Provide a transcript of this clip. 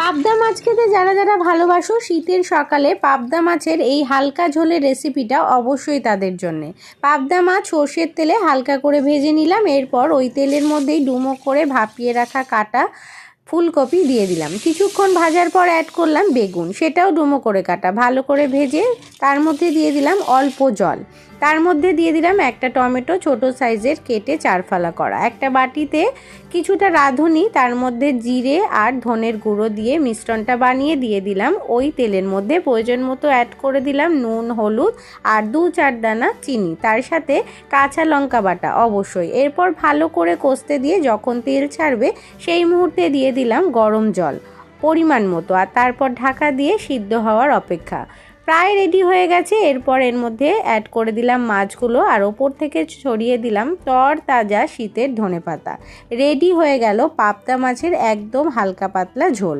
পাবদা মাছ খেতে যারা যারা ভালোবাসো শীতের সকালে পাবদা মাছের এই হালকা ঝোলের রেসিপিটা অবশ্যই তাদের জন্যে। পাবদা মাছ সর্ষের তেলে হালকা করে ভেজে নিলাম। এরপর ওই তেলের মধ্যেই ডুমো করে ভাপিয়ে রাখা কাটা ফুলকপি দিয়ে দিলাম। কিছুক্ষণ ভাজার পর অ্যাড করলাম বেগুন, সেটাও ডুমো করে কাটা। ভালো করে ভেজে তার মধ্যে দিয়ে দিলাম অল্প জল। তার মধ্যে দিয়ে দিলাম একটা টমেটো ছোট সাইজের কেটে চারফালা করা। একটা বাটিতে কিছুটা রাঁধুনি, তার মধ্যে জিরে আর ধনের গুঁড়ো দিয়ে মিশ্রণটা বানিয়ে দিয়ে দিলাম ওই তেলের মধ্যে। প্রয়োজন মতো অ্যাড করে দিলাম নুন, হলুদ আর 2-4 দানা চিনি, তার সাথে কাঁচা লঙ্কা বাটা অবশ্যই। এরপর ভালো করে কষতে দিয়ে যখন তেল ছাড়বে সেই মুহূর্তে দিয়ে দিলাম গরম জল পরিমাণ মতো, আর তারপর ঢাকা দিয়ে সিদ্ধ হওয়ার অপেক্ষা। প্রায় রেডি হয়ে গেছে। এরপর এর মধ্যে অ্যাড করে দিলাম মাছগুলো আর ওপর থেকে ছড়িয়ে দিলাম তরতাজা শীতের ধনেপাতা। রেডি হয়ে গেল পাবদা মাছের একদম হালকা পাতলা ঝোল।